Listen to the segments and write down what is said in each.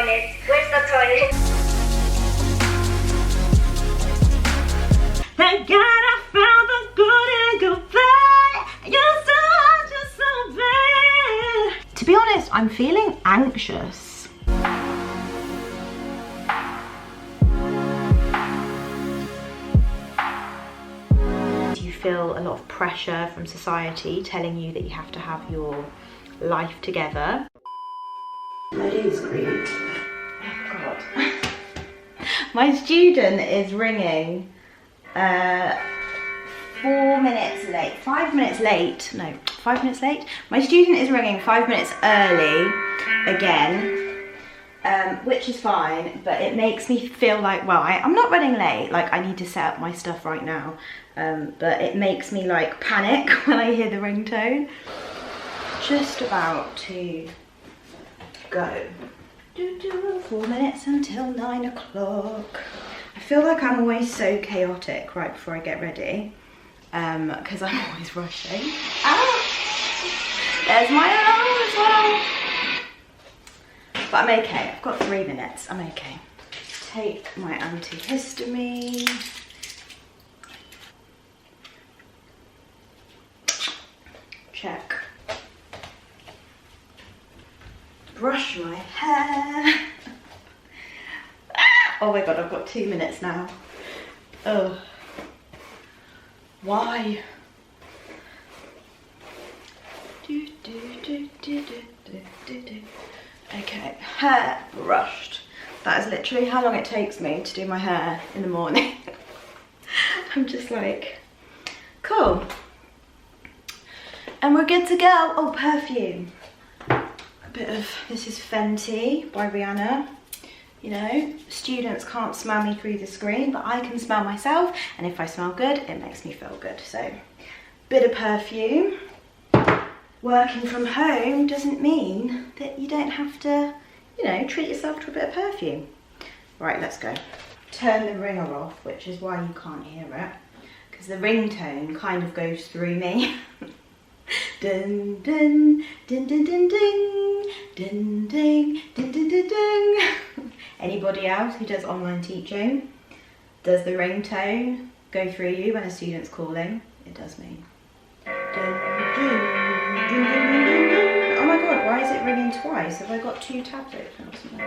toilet? Where's the toilet? Thank God I found the good and good bad. You're so bad. To be honest, I'm feeling anxious. Do you feel a lot of pressure from society telling you that you have to have your life together? That is great. Oh God. My student is ringing 4 minutes late, 5 minutes late, no, 5 minutes late. My student is ringing 5 minutes early again, which is fine, but it makes me feel like, well, I'm not running late, like I need to set up my stuff right now, but it makes me like panic when I hear the ringtone. Just about to go. 4 minutes until 9 o'clock. I feel like I'm always so chaotic right before I get ready, because I'm always rushing. Ah! There's my alarm as well. But I'm okay, I've got 3 minutes, I'm okay. Take my antihistamine. Check. Brush my hair. Oh my God, I've got 2 minutes now. Oh. Why? Okay, hair brushed. That is literally how long it takes me to do my hair in the morning. I'm just like, cool. And we're good to go. Oh, perfume. A bit of, this is Fenty by Rihanna. You know, students can't smell me through the screen, but I can smell myself, and if I smell good, it makes me feel good. So, bit of perfume. Working from home doesn't mean that you don't have to, you know, treat yourself to a bit of perfume. Right, let's go. Turn the ringer off, which is why you can't hear it, because the ringtone kind of goes through me. Dun dun dun dun dun dun dun dun dun dun dun dun. Anybody else who does online teaching? Does the ringtone go through you when a student's calling? It does me. Dun, dun, dun, dun, dun, dun, dun. Oh my God, why is it ringing twice? Have I got 2 tablets or something?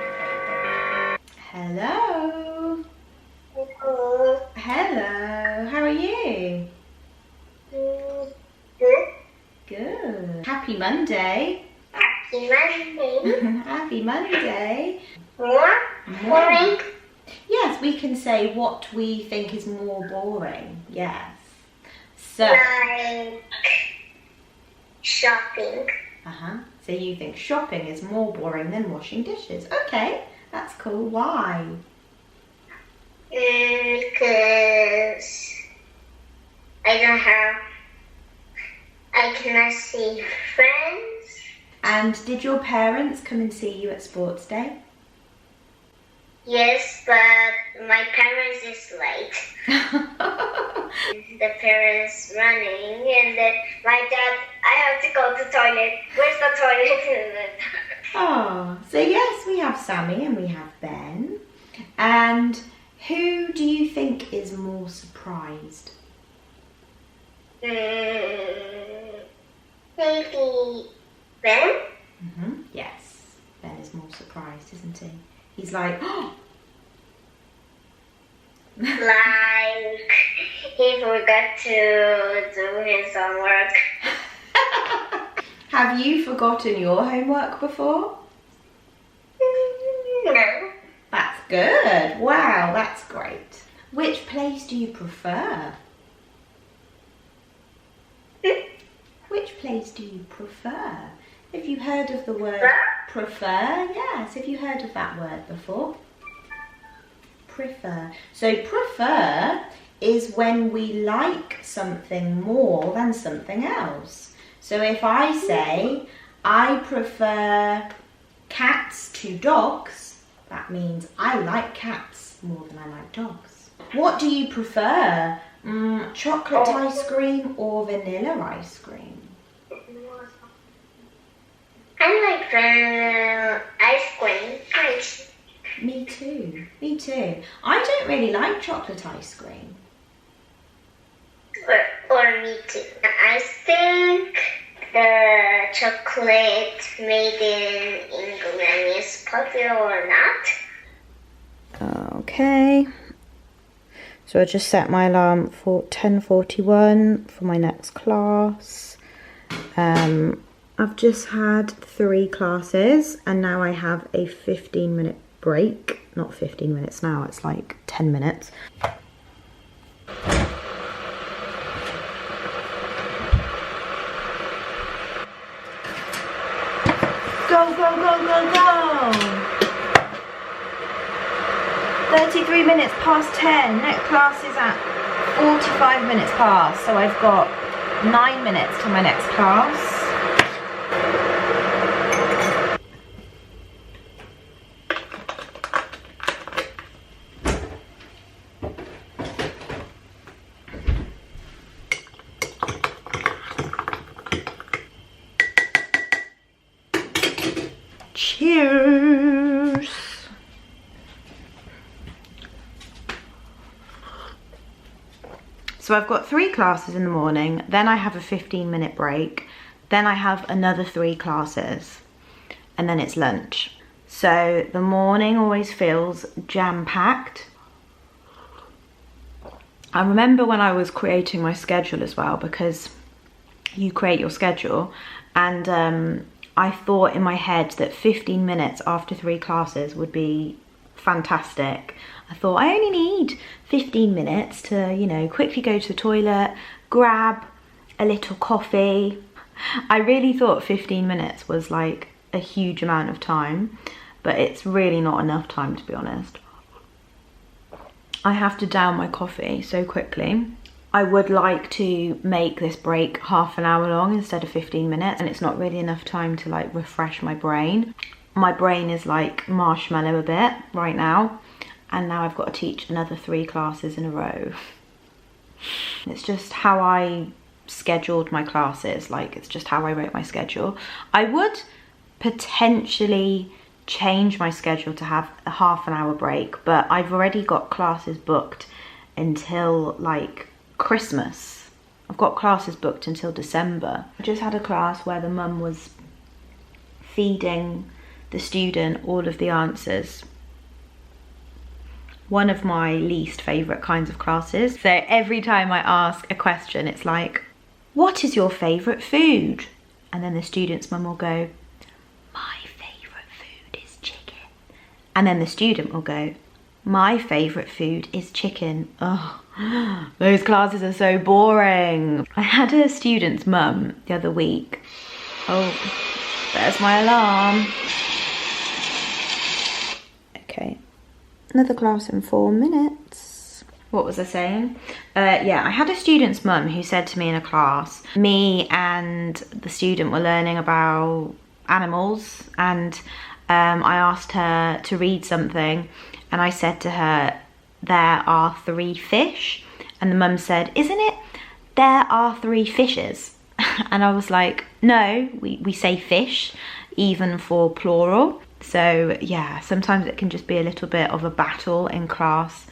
Hello. Hello. Hello. How are you? Good. Good. Happy Monday. Happy Monday. Happy Monday. More boring? Yes, we can say what we think is more boring. Yes. So. Like shopping. So you think shopping is more boring than washing dishes. Okay, that's cool. Why? Because I cannot see friends. And did your parents come and see you at sports day? Yes, but my parents is late. The parents running, and then my dad, I have to go to toilet. Where's the toilet? Oh, so yes, we have Sammy and we have Ben. And who do you think is more surprised? Maybe Ben? Yes, Ben is more surprised, isn't he? He's like, oh. Like he forgot to do his homework. Have you forgotten your homework before? No. That's good. Wow, that's great. Which place do you prefer? Which place do you prefer? Have you heard of the word prefer? Yes, have you heard of that word before? Prefer. So prefer is when we like something more than something else. So if I say, I prefer cats to dogs, that means I like cats more than I like dogs. What do you prefer? Chocolate ice cream or vanilla ice cream? I like ice cream. me too. I don't really like chocolate ice cream. Or me too. I think the chocolate made in England is popular or not. Okay. So I just set my alarm for 10:41 for my next class. I've just had 3 classes and now I have a 15-minute break. Not 15 minutes now, it's like 10 minutes. Go, go, go, go, go! 33 minutes past 10. Next class is at 45 minutes past. So I've got 9 minutes to my next class. Cheers! So I've got 3 classes in the morning, then I have a 15-minute break, then I have another 3 classes, and then it's lunch. So the morning always feels jam-packed. I remember when I was creating my schedule as well, because you create your schedule, and I thought in my head that 15 minutes after 3 classes would be fantastic. I thought I only need 15 minutes to, you know, quickly go to the toilet, grab a little coffee. I really thought 15 minutes was like a huge amount of time, but it's really not enough time, to be honest. I have to down my coffee so quickly. I would like to make this break half an hour long instead of 15 minutes, and it's not really enough time to like refresh my brain. My brain is like marshmallow a bit right now, and now I've got to teach another 3 classes in a row. It's just how I scheduled my classes, like it's just how I wrote my schedule. I would potentially change my schedule to have a half an hour break, but I've already got classes booked until like Christmas. I've got classes booked until December. I just had a class where the mum was feeding the student all of the answers. One of my least favourite kinds of classes. So every time I ask a question, it's like, what is your favourite food? And then the student's mum will go, my favourite food is chicken. And then the student will go, my favourite food is chicken. Oh, those classes are so boring. I had a student's mum the other week. Oh, there's my alarm. Okay, another class in 4 minutes. What was I saying? Yeah, I had a student's mum who said to me in a class, me and the student were learning about animals, and I asked her to read something, and I said to her, there are 3 fish. And the mum said, isn't it, there are 3 fishes? And I was like, no, we say fish, even for plural. So yeah, sometimes it can just be a little bit of a battle in class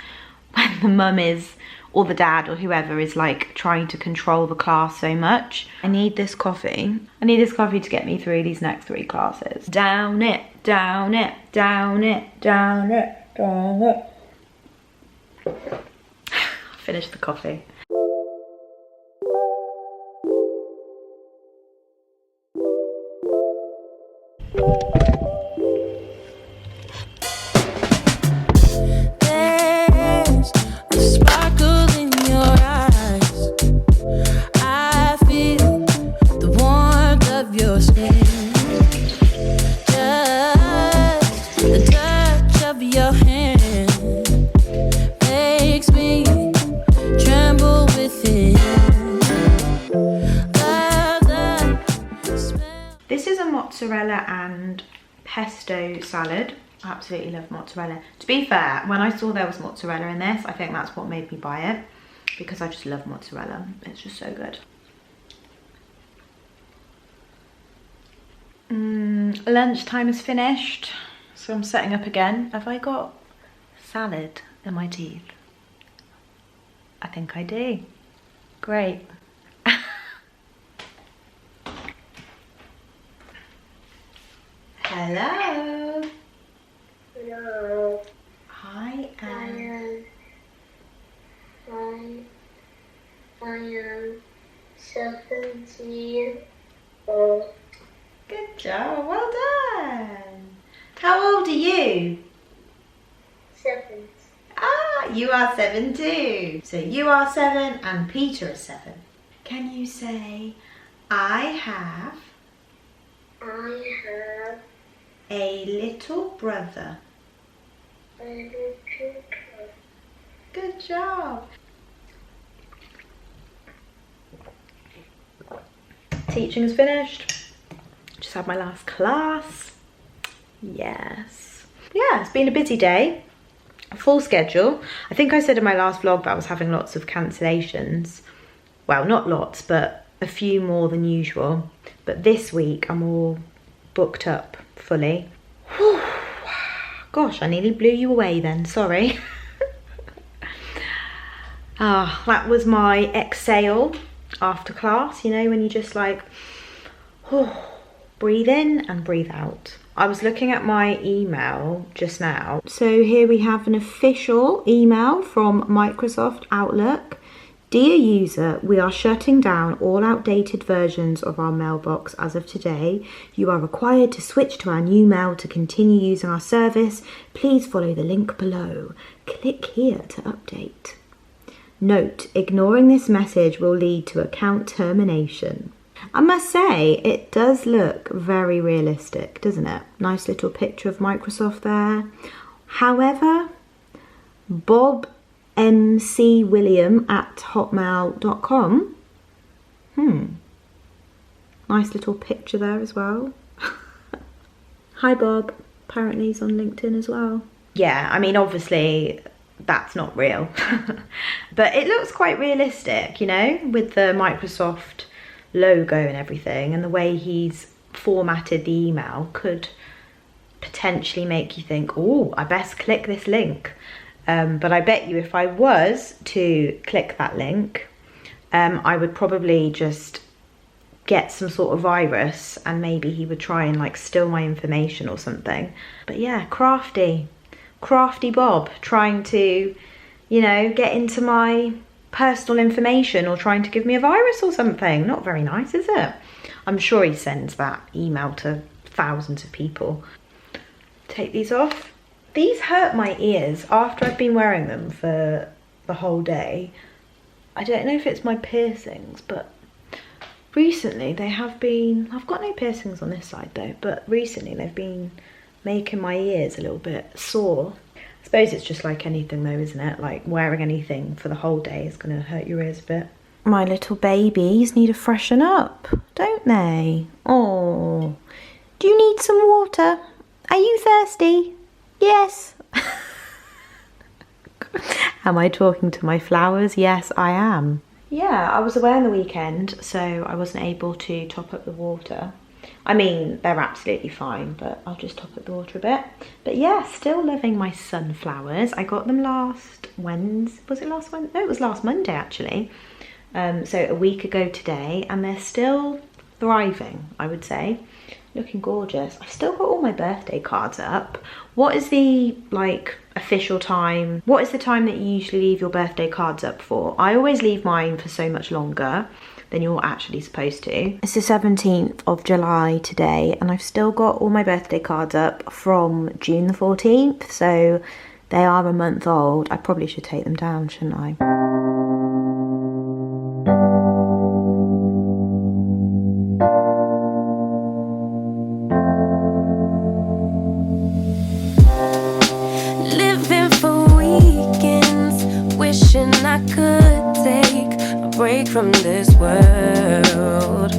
when the mum is, or the dad or whoever is like trying to control the class so much. I need this coffee. I need this coffee to get me through these next 3 classes. Down it, down it, down it, down it, down it. Finish the coffee. There's a sparkle in your eyes. I feel the warmth of your skin. Just the touch of your hand makes me tremble within. This is a mozzarella and pesto salad. I absolutely love mozzarella. To be fair, when I saw there was mozzarella in this, I think that's what made me buy it, because I just love mozzarella. It's just so good. Lunchtime is finished, so I'm setting up again. Have I got salad in my teeth? I think I do. Great. Hello. Hello. I am 17 old. Good job, well done. How old are you? 7. Ah, you are 7 too. So you are 7 and Peter is 7. Can you say, I have a little brother? A little Good job. Teaching is finished. Just had my last class. Yes. Yeah, it's been a busy day. Full schedule. I think I said in my last vlog that I was having lots of cancellations. Well, not lots, but a few more than usual. But this week I'm all booked up fully. Whew. Gosh, I nearly blew you away then, sorry. That was my exhale after class, you know, when you just like, breathe in and breathe out. I was looking at my email just now. So here we have an official email from Microsoft Outlook. Dear user, we are shutting down all outdated versions of our mailbox as of today. You are required to switch to our new mail to continue using our service. Please follow the link below. Click here to update. Note, ignoring this message will lead to account termination. I must say, it does look very realistic, doesn't it? Nice little picture of Microsoft there. However, bobmcwilliam@hotmail.com. Nice little picture there as well. Hi Bob, apparently he's on LinkedIn as well. Yeah, I mean, obviously that's not real. But it looks quite realistic, you know, with the Microsoft logo and everything, and the way he's formatted the email could potentially make you think, oh, I best click this link. But I bet you if I was to click that link, I would probably just get some sort of virus and maybe he would try and like steal my information or something. But yeah, crafty Bob trying to, you know, get into my personal information or trying to give me a virus or something. Not very nice, is it? I'm sure he sends that email to thousands of people. Take these off. These hurt my ears after I've been wearing them for the whole day. I don't know if it's my piercings, but recently they have been, I've got no piercings on this side though, but recently they've been making my ears a little bit sore. I suppose it's just like anything though, isn't it? Like wearing anything for the whole day is gonna hurt your ears a bit. My little babies need to freshen up, don't they? Oh, do you need some water? Are you thirsty? Yes. Am I talking to my flowers? Yes, I am. Yeah, I was away on the weekend, so I wasn't able to top up the water. I mean, they're absolutely fine, but I'll just top up the water a bit. But yeah, still loving my sunflowers. I got them last Wednesday. Was it last Wednesday? No, it was last Monday actually. So a week ago today, and they're still thriving, I would say. Looking gorgeous. I've still got all my birthday cards up. What is the like official time? What is the time that you usually leave your birthday cards up for? I always leave mine for so much longer than you're actually supposed to. It's the 17th of July today, and I've still got all my birthday cards up from June the 14th, so they are a month old. I probably should take them down, shouldn't I? I could take a break from this world,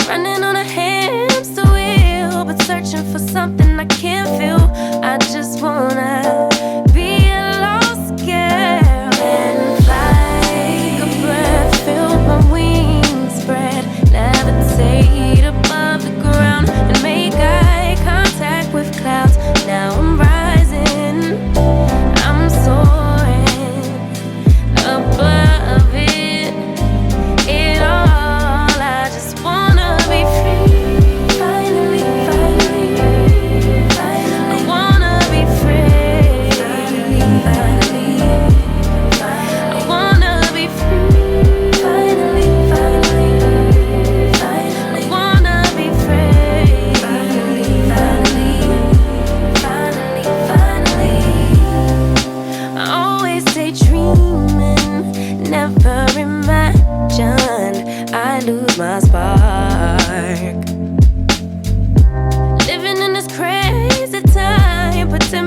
running on a hamster wheel, but searching for something I can't feel. I just wanna be a lost girl and fly. Take a breath, feel my wings spread, levitate above the ground and make eye contact with clouds. Now I'm rising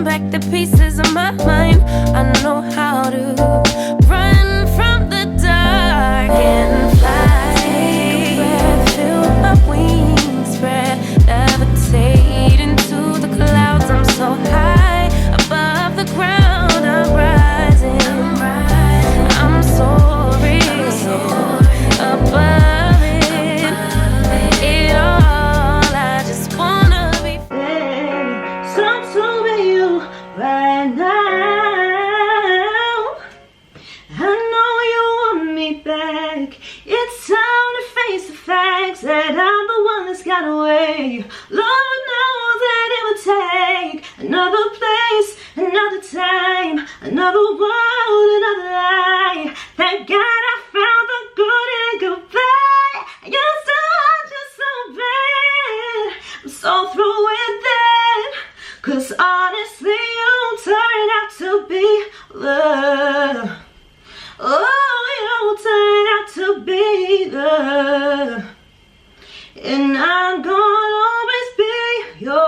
putting back the pieces of my mind. I know how to run from the dark and fly. Take a breath, feel my wings spread, levitate into the clouds. I'm so high above the ground. I'm rising. I'm soaring above it. It all. I just wanna be some to be you right now. I know you want me back. It's time to face the facts that I'm the one that's got away. Lord knows that it would take another place, another time, another world, another life. Thank God I found the good in goodbye. You still hurt just so bad. I'm so through with that. 'Cause honestly, you turned out to be love. Oh, you turned out to be love. And I'm gonna always be your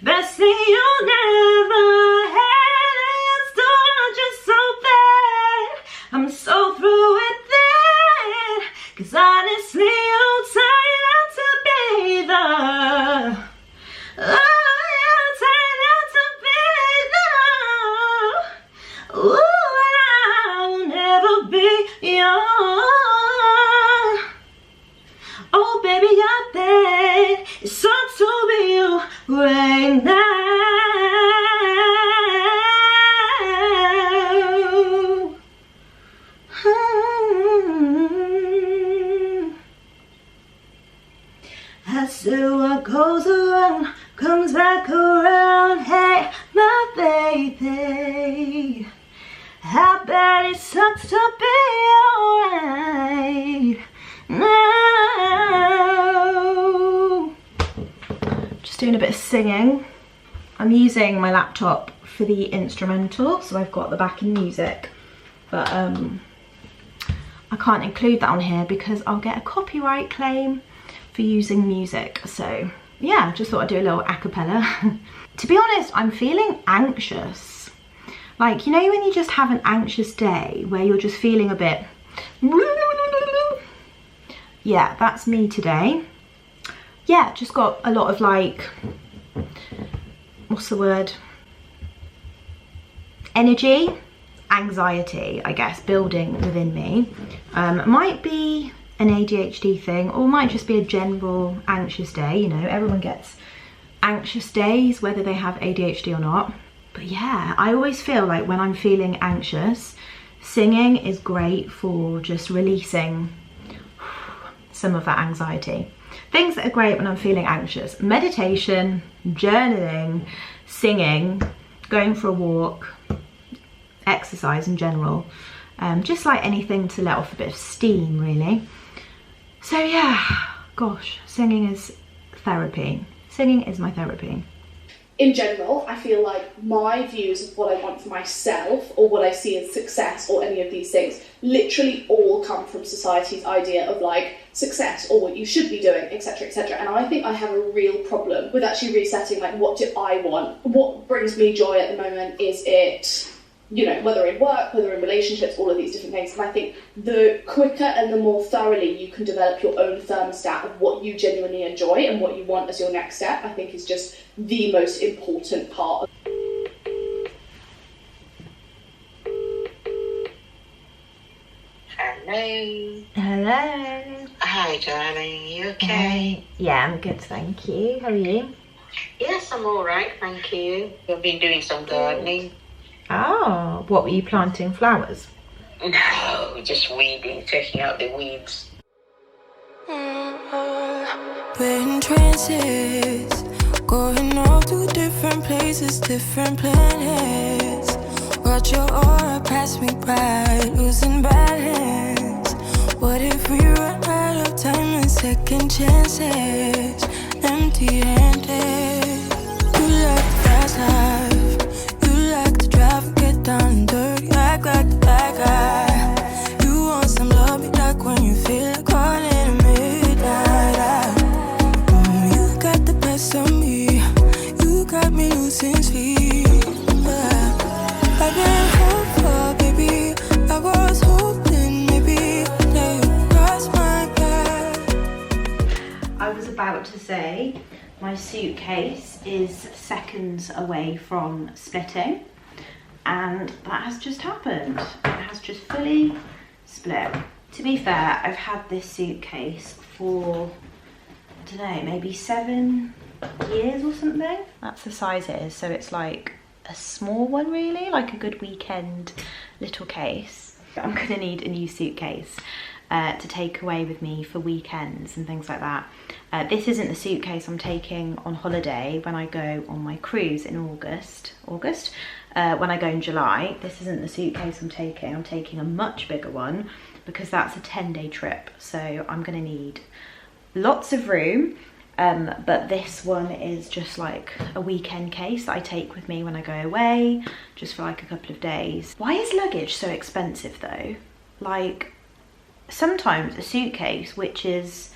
best thing you never had. And you still hurt just so bad. I'm so through with that. 'Cause honestly, you turned out to be the oh baby, I bet it's so to be you right now. I said what goes around comes back around. Hey, my baby, I bet it sucks to be alright now. Just doing a bit of singing. I'm using my laptop for the instrumental, so I've got the backing music, but I can't include that on here because I'll get a copyright claim for using music. So yeah, just thought I'd do a little a cappella. To be honest, I'm feeling anxious. Like, you know when you just have an anxious day where you're just feeling a bit, yeah, that's me today. Yeah, just got a lot of like, what's the word? Energy, anxiety, I guess, building within me. Might be an ADHD thing, or might just be a general anxious day. You know, everyone gets anxious days, whether they have ADHD or not. But yeah, I always feel like when I'm feeling anxious, singing is great for just releasing some of that anxiety. Things that are great when I'm feeling anxious: meditation, journaling, singing, going for a walk, exercise in general. Just like anything to let off a bit of steam, really. So yeah, gosh, singing is therapy. Singing is my therapy. In general, I feel like my views of what I want for myself, or what I see as success, or any of these things, literally all come from society's idea of like success, or what you should be doing, etc, etc. And I think I have a real problem with actually resetting, like, what do I want? What brings me joy at the moment? Is it, you know, whether in work, whether in relationships, all of these different things. And I think the quicker and the more thoroughly you can develop your own thermostat of what you genuinely enjoy and what you want as your next step, I think is just the most important part of. Hello. Hello. Hi, darling. You okay? Yeah, I'm good, thank you. How are you? Yes, I'm all right, thank you. I've been doing some gardening. Oh, what were you planting? Flowers? No, just weeding, taking out the weeds. We're in trances, going off to different places, different planets. Watch your aura pass me by, losing balance. What if we run out of time and second chances? Empty-handed. You like the fast life, you like to drive and get down and dirty, act like the bad guy. You want some love, be like when you feel like calling at midnight. You got the best of me, My suitcase is seconds away from splitting, and that has just happened. It has just fully split. To be fair, I've had this suitcase for, I don't know, maybe 7 years or something. That's the size it is, so it's like a small one really, like a good weekend little case. I'm gonna need a new suitcase to take away with me for weekends and things like that. This isn't the suitcase I'm taking on holiday when I go on my cruise in August. When I go in July, this isn't the suitcase I'm taking a much bigger one because that's a 10-day trip, so I'm gonna need lots of room. But this one is just like a weekend case that I take with me when I go away, just for like a couple of days. Why is luggage so expensive though? Like, sometimes a suitcase, which is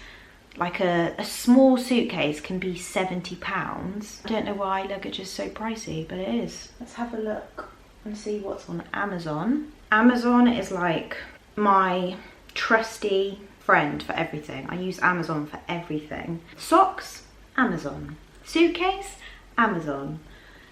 like a small suitcase, can be £70. I don't know why luggage is so pricey, but it is. Let's have a look and see what's on Amazon. Amazon is like my trusty friend for everything. I use Amazon for everything. Socks, Amazon. Suitcase, Amazon.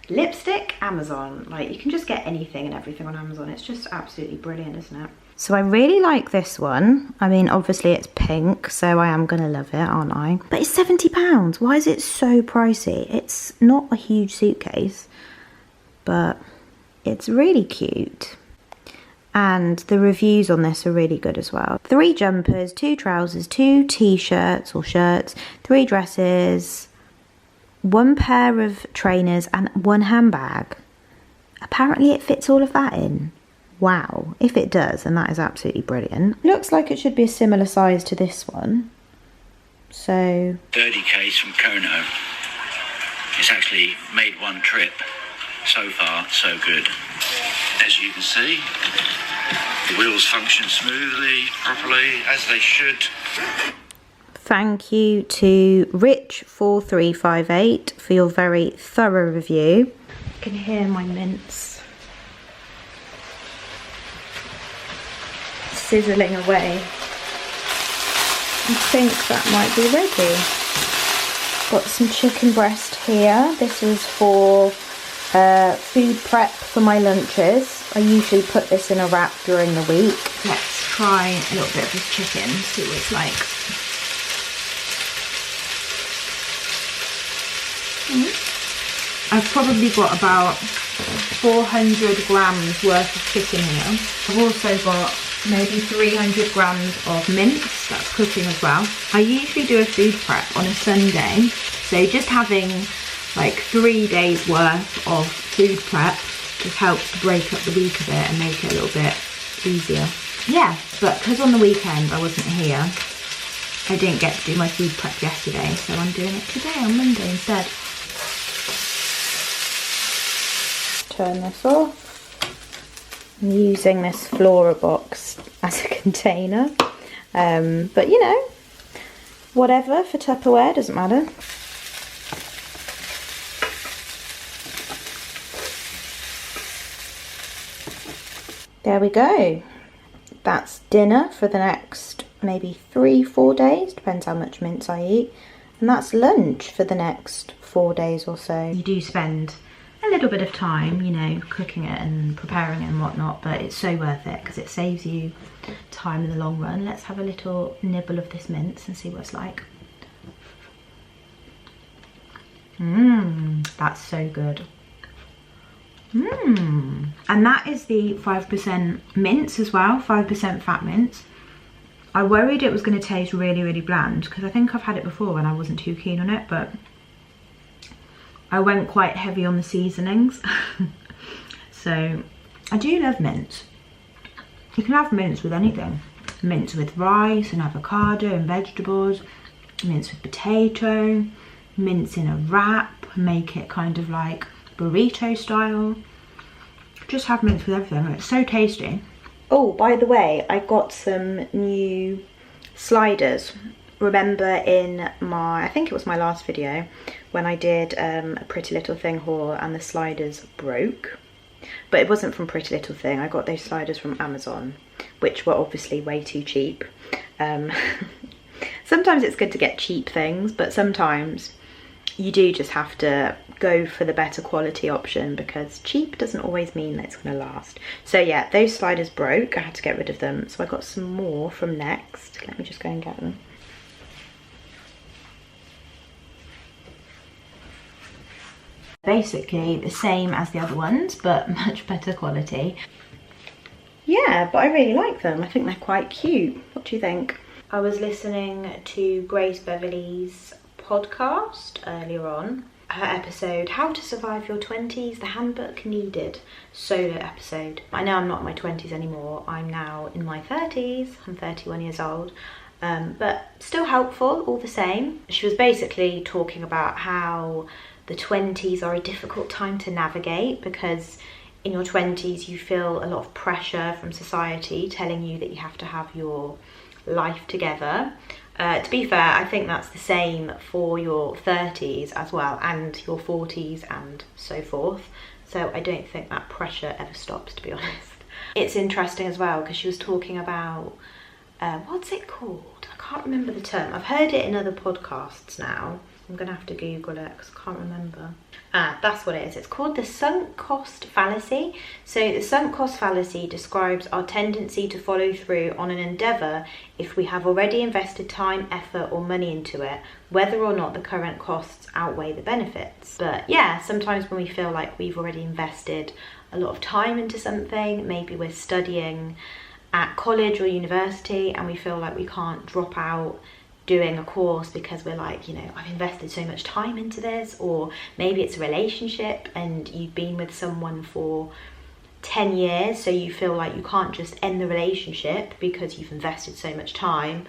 Lipstick, Amazon. Like, you can just get anything and everything on Amazon. It's just absolutely brilliant, isn't it? So I really like this one. I mean, obviously it's pink, so I am gonna love it, aren't I? But it's £70. Why is it so pricey? It's not a huge suitcase, but it's really cute. And the reviews on this are really good as well. 3 jumpers, 2 trousers, 2 t-shirts or shirts, 3 dresses, 1 pair of trainers and 1 handbag. Apparently it fits all of that in. Wow, if it does, then that is absolutely brilliant. Looks like it should be a similar size to this one. So 30 case from Kono. It's actually made one trip. So far, so good. As you can see, the wheels function smoothly, properly, as they should. Thank you to Rich4358 for your very thorough review. You can hear my mince sizzling away. I think that might be ready. Got some chicken breast here. This is for food prep for my lunches. I usually put this in a wrap during the week. Let's try a little bit of this chicken, see what it's like. I've probably got about 400 grams worth of chicken here. I've also got maybe 300 grams of mince, that's cooking as well. I usually do a food prep on a Sunday, so just having like 3 days worth of food prep just helps to break up the week a bit and make it a little bit easier. Yeah, but because on the weekend I wasn't here, I didn't get to do my food prep yesterday, so I'm doing it today on Monday instead. Turn this off. I'm using this Flora box as a container, but you know, whatever for Tupperware, doesn't matter. There we go. That's dinner for the next maybe 3-4 days, depends how much mince I eat, and that's lunch for the next 4 days or so. You do spend a little bit of time, you know, cooking it and preparing it and whatnot, but it's so worth it because it saves you time in the long run. Let's have a little nibble of this mince and see what it's like. That's so good. And that is the 5% mince as well, 5% fat mince. I worried it was going to taste really, really bland because I think I've had it before and I wasn't too keen on it, but I went quite heavy on the seasonings. So I do love mince. You can have mince with anything. Mince with rice and avocado and vegetables, mince with potato, mince in a wrap, make it kind of like burrito style. Just have mince with everything. It's so tasty. Oh, by the way, I got some new sliders. Remember in my, I think it was my last video, when I did a Pretty Little Thing haul and the sliders broke. But it wasn't from Pretty Little Thing. I got those sliders from Amazon, which were obviously way too cheap. Sometimes it's good to get cheap things, but sometimes you do just have to go for the better quality option, because cheap doesn't always mean that it's going to last. So yeah, those sliders broke. I had to get rid of them. So I got some more from Next. Let me just go and get them. Basically the same as the other ones, but much better quality. Yeah, but I really like them. I think they're quite cute. What do you think? I was listening to Grace Beverley's podcast earlier on. Her episode, How to Survive Your 20s, the Handbook Needed, solo episode. I know I'm not in my 20s anymore. I'm now in my 30s. I'm 31 years old. But still helpful all the same. She was basically talking about how the 20s are a difficult time to navigate, because in your 20s you feel a lot of pressure from society telling you that you have to have your life together. To be fair, I think that's the same for your 30s as well, and your 40s and so forth. So I don't think that pressure ever stops, to be honest. It's interesting as well because she was talking about, what's it called? I can't remember the term. I've heard it in other podcasts now. I'm going to have to Google it because I can't remember. That's what it is. It's called the sunk cost fallacy. So the sunk cost fallacy describes our tendency to follow through on an endeavour if we have already invested time, effort or money into it, whether or not the current costs outweigh the benefits. But yeah, sometimes when we feel like we've already invested a lot of time into something, maybe we're studying at college or university and we feel like we can't drop out doing a course because we're like, you know, I've invested so much time into this. Or maybe it's a relationship and you've been with someone for 10 years, so you feel like you can't just end the relationship because you've invested so much time.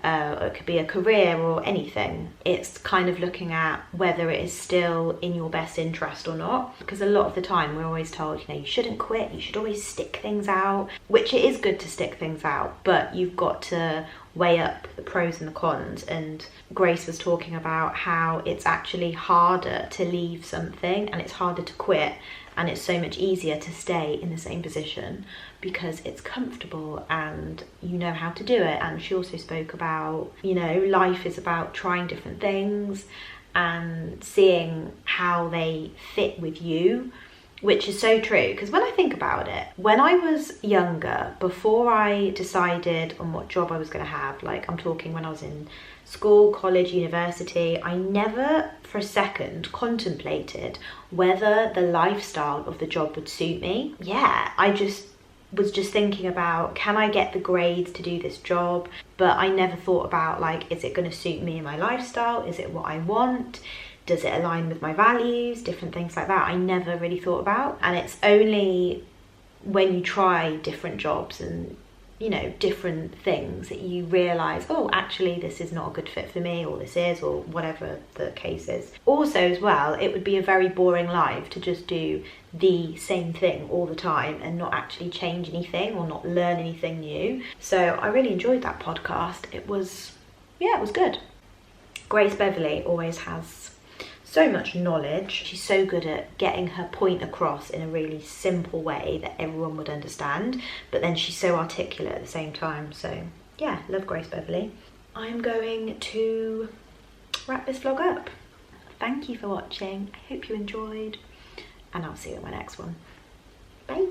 It could be a career or anything. It's kind of looking at whether it is still in your best interest or not, because a lot of the time we're always told, you know, you shouldn't quit, you should always stick things out, which it is good to stick things out, but you've got to weigh up the pros and the cons. And Grace was talking about how it's actually harder to leave something and it's harder to quit, and it's so much easier to stay in the same position because it's comfortable and you know how to do it. And she also spoke about, you know, life is about trying different things and seeing how they fit with you, which is so true. Because when I think about it, when I was younger, before I decided on what job I was going to have, like I'm talking when I was in school, college, university, I never for a second contemplated whether the lifestyle of the job would suit me. Yeah, I was just thinking about, can I get the grades to do this job? But I never thought about, like, is it going to suit me and my lifestyle? Is it what I want? Does it align with my values? Different things like that I never really thought about. And it's only when you try different jobs and, you know, different things that you realise, oh, actually this is not a good fit for me, or this is, or whatever the case is. Also as well, it would be a very boring life to just do the same thing all the time and not actually change anything or not learn anything new. So I really enjoyed that podcast. It was good. Grace Beverley always has so much knowledge. She's so good at getting her point across in a really simple way that everyone would understand, but then she's so articulate at the same time. So yeah, love Grace Beverley. I'm going to wrap this vlog up. Thank you for watching. I hope you enjoyed, and I'll see you in my next one. Bye.